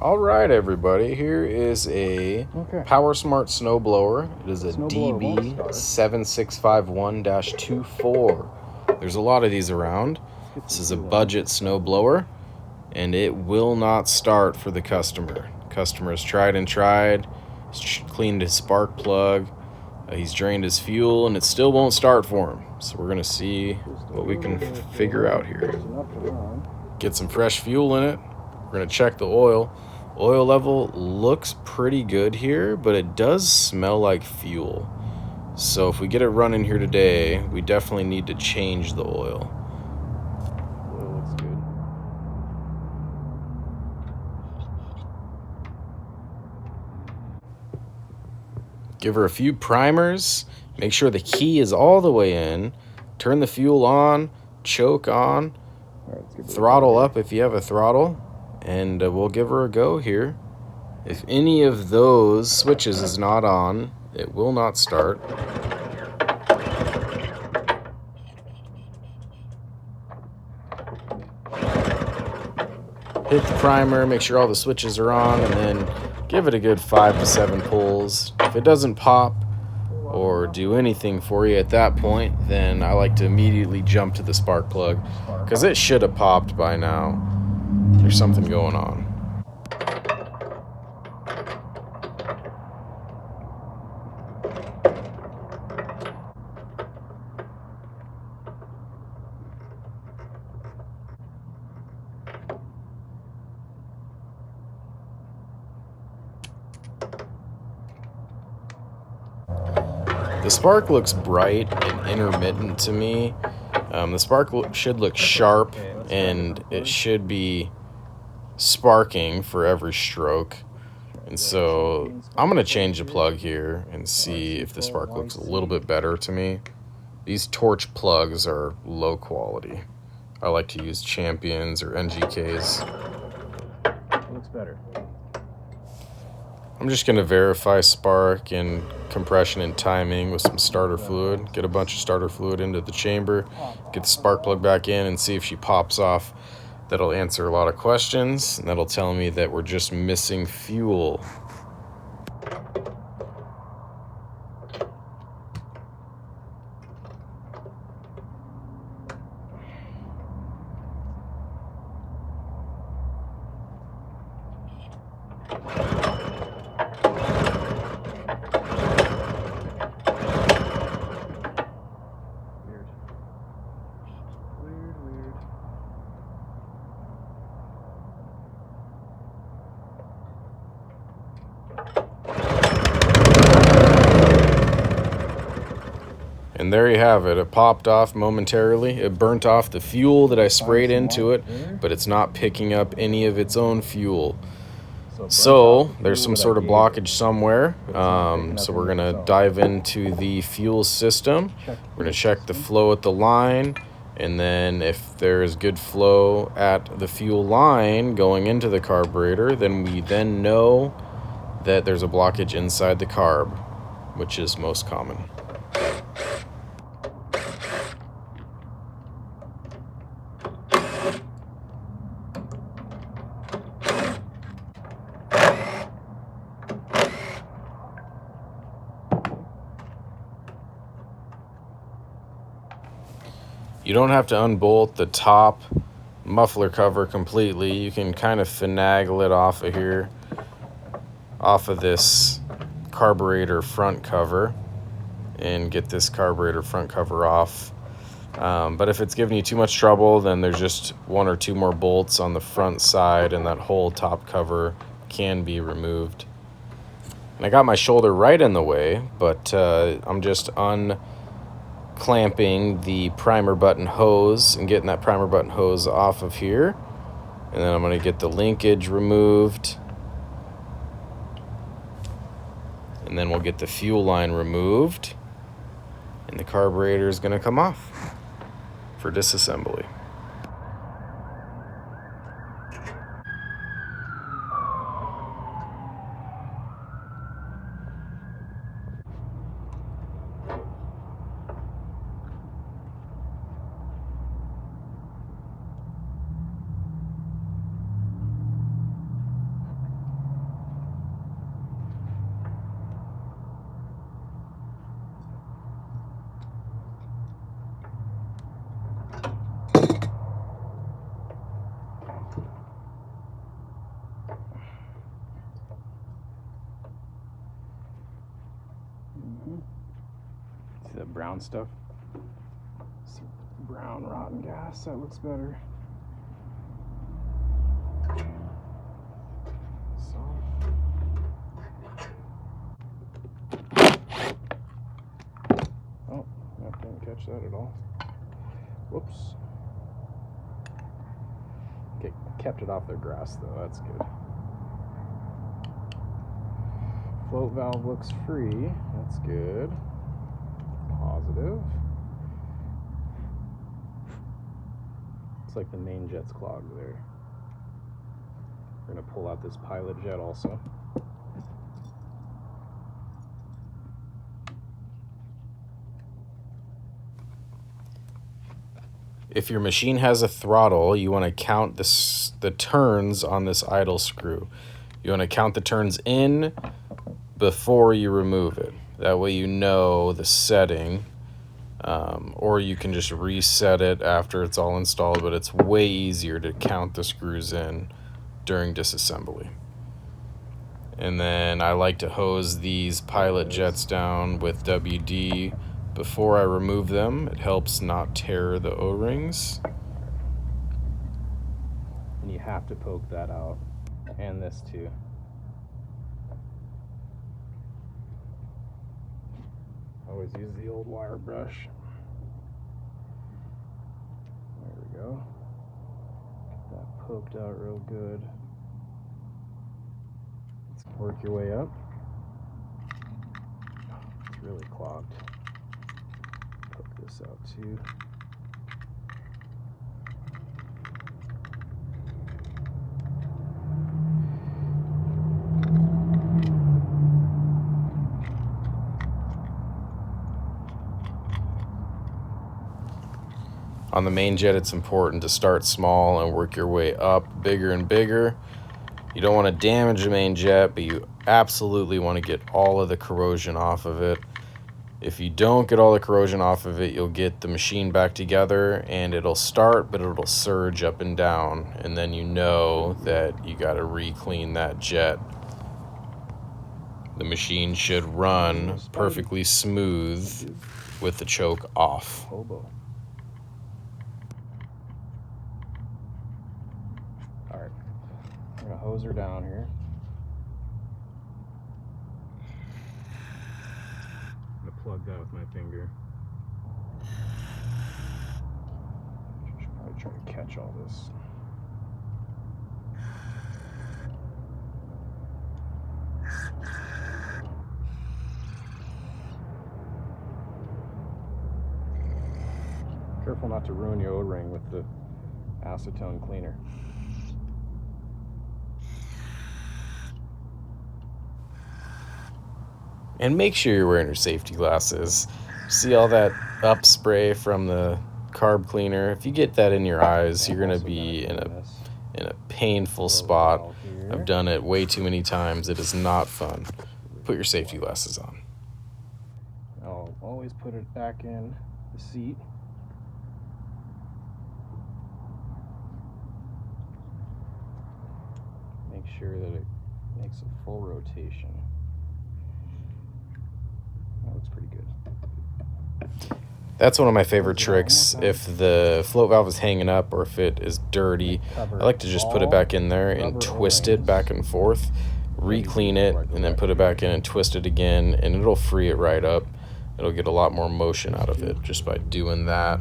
All right, everybody. Here is a Powersmart snowblower. It is a db7651-24. There's a lot of these around. This is a budget snowblower, and it will not start for the customer. Customer's tried and tried. He's cleaned his spark plug. He's drained his fuel, and it still won't start for him. So we're gonna see what we can figure out here. Get some fresh fuel in it. We're gonna check the oil. Oil level looks pretty good here, but it does smell like fuel. So if we get it running here today, we definitely need to change the oil. Oil looks good. Give her a few primers. Make sure the key is all the way in. Turn the fuel on, choke on, throttle up if you have a throttle, and we'll give her a go here. If any of those switches is not on, it will not start. Hit the primer, make sure all the switches are on, and then give it a good 5 to 7 pulls. If it doesn't pop or do anything for you at that point, then I like to immediately jump to the spark plug, because it should have popped by now. There's something going on. The spark looks bright and intermittent to me. The spark should look sharp, and it should be sparking for every stroke. And so I'm going to change the plug here and see if the spark looks a little bit better to me. These torch plugs are low quality. I like to use Champions or NGKs. Looks better. I'm just going to verify spark and compression and timing with some starter fluid. Get a bunch of starter fluid into the chamber, get the spark plug back in, and see if she pops off. That'll answer a lot of questions, and that'll tell me that we're just missing fuel. And there you have it. It popped off momentarily. It burnt off the fuel that I sprayed into it, but it's not picking up any of its own fuel. So there's some sort of blockage somewhere. So we're going to dive into the fuel system. We're going to check the flow at the line. And then if there is good flow at the fuel line going into the carburetor, then we then know that there's a blockage inside the carb, which is most common. You don't have to unbolt the top muffler cover completely. You can kind of finagle it off of here, off of this carburetor front cover, and get this carburetor front cover off. But if it's giving you too much trouble, then there's just 1 or 2 more bolts on the front side, and that whole top cover can be removed. And I got my shoulder right in the way, but I'm just clamping the primer button hose and getting that primer button hose off of here. And then I'm going to get the linkage removed. And then we'll get the fuel line removed. And the carburetor is going to come off for disassembly. brown stuff. Some brown rotten gas, that looks better. Oh, I didn't catch that at all. Whoops. Okay, kept it off their grass though, that's good. Float valve looks free, that's good. Positive. Looks like the main jet's clogged there. We're going to pull out this pilot jet also. If your machine has a throttle, you want to count the turns on this idle screw. You want to count the turns in before you remove it. That way you know the setting, or you can just reset it after it's all installed, but it's way easier to count the screws in during disassembly. And then I like to hose these pilot jets down with WD before I remove them. It helps not tear the O-rings. And you have to poke that out, and this too. Always use the old wire brush. There we go. Get that poked out real good. Let's work your way up. It's really clogged. Poke this out too. On the main jet, it's important to start small and work your way up bigger and bigger. You don't want to damage the main jet, but you absolutely want to get all of the corrosion off of it. If you don't get all the corrosion off of it, you'll get the machine back together and it'll start, but it'll surge up and down. And then you know that you got to re-clean that jet. The machine should run perfectly smooth with the choke off. I'm gonna hose her down here. I'm gonna plug that with my finger. I should probably try to catch all this. Careful not to ruin your O-ring with the acetone cleaner. And make sure you're wearing your safety glasses. See all that up spray from the carb cleaner? If you get that in your eyes, you're gonna be in a painful spot. I've done it way too many times. It is not fun. Put your safety glasses on. I'll always put it back in the seat. Make sure that it makes a full rotation. That looks pretty good. That's one of my favorite tricks. If the float valve is hanging up or if it is dirty, I like to just put it back in there and twist it back and forth, re-clean it, and then put it back in and twist it again, and it'll free it right up. It'll get a lot more motion out of it just by doing that.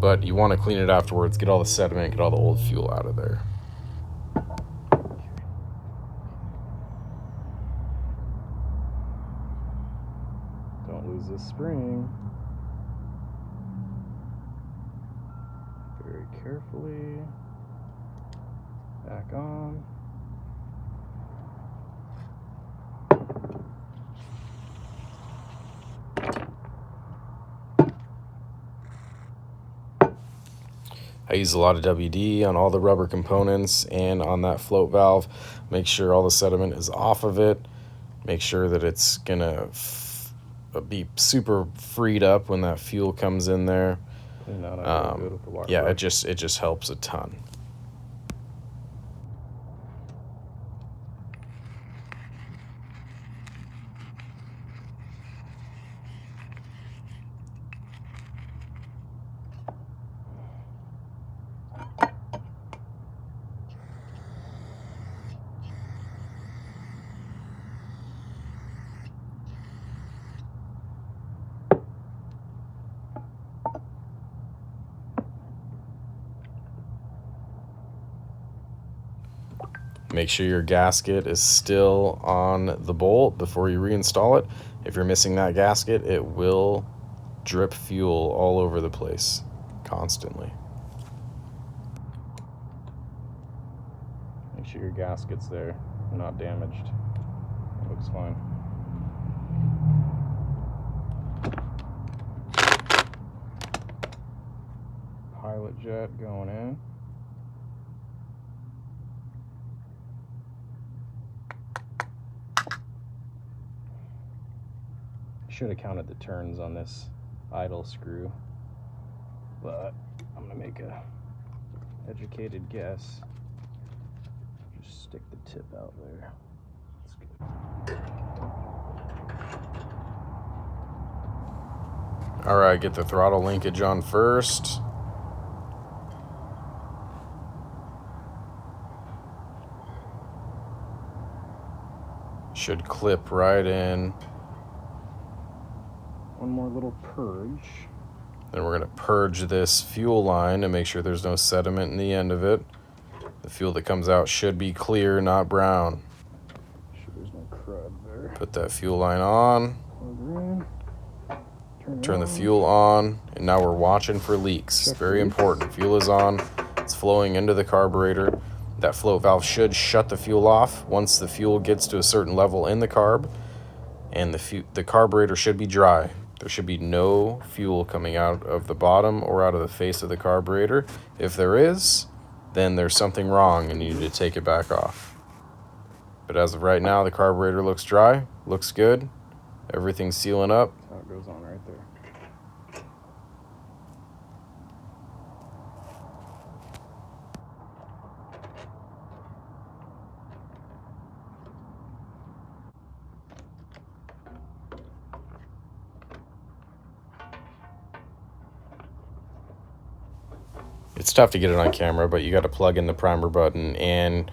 But you want to clean it afterwards, get all the sediment, get all the old fuel out of there. Don't lose this spring. Very carefully. Back on. I use a lot of WD on all the rubber components and on that float valve. Make sure all the sediment is off of it. Make sure that it's gonna be super freed up when that fuel comes in there. Yeah, it just helps a ton. Make sure your gasket is still on the bolt before you reinstall it. If you're missing that gasket, it will drip fuel all over the place constantly. Make sure your gasket's there, not damaged. It looks fine. Pilot jet going in. Should have counted the turns on this idle screw, but I'm gonna make a educated guess. Just stick the tip out there. That's good. All right, get the throttle linkage on first. Should clip right in. One more little purge. Then we're going to purge this fuel line to make sure there's no sediment in the end of it. The fuel that comes out should be clear, not brown. Make sure there's no crud there. Put that fuel line on. Turn the fuel on, and now we're watching for leaks. Very important. Fuel is on. It's flowing into the carburetor. That float valve should shut the fuel off once the fuel gets to a certain level in the carb, and the carburetor should be dry. There should be no fuel coming out of the bottom or out of the face of the carburetor. If there is, then there's something wrong and you need to take it back off. But as of right now, the carburetor looks dry, looks good. Everything's sealing up. That's how it goes on right there. It's tough to get it on camera, but you got to plug in the primer button and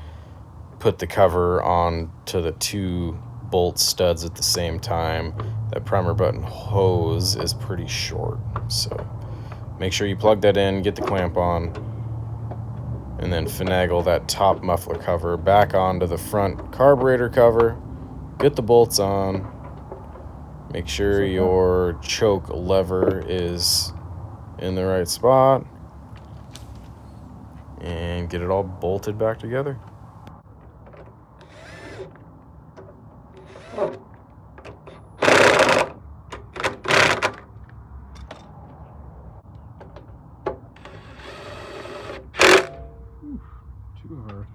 put the cover on to the two bolt studs at the same time. That primer button hose is pretty short, so make sure you plug that in, get the clamp on, and then finagle that top muffler cover back onto the front carburetor cover. Get the bolts on. Make sure your choke lever is in the right spot. And get it all bolted back together. Too hard.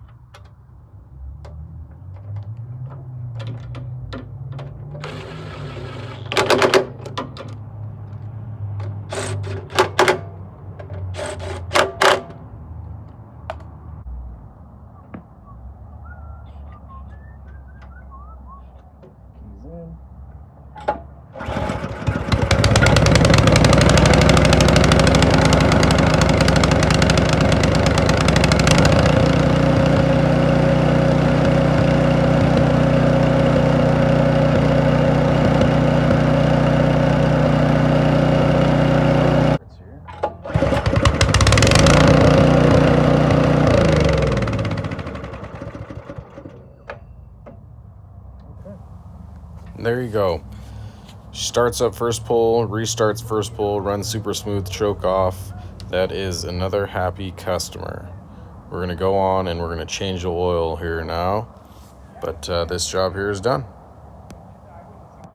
There you go. Starts up first pull, restarts first pull, runs super smooth, choke off. That is another happy customer. We're going to go on and we're going to change the oil here now. But this job here is done.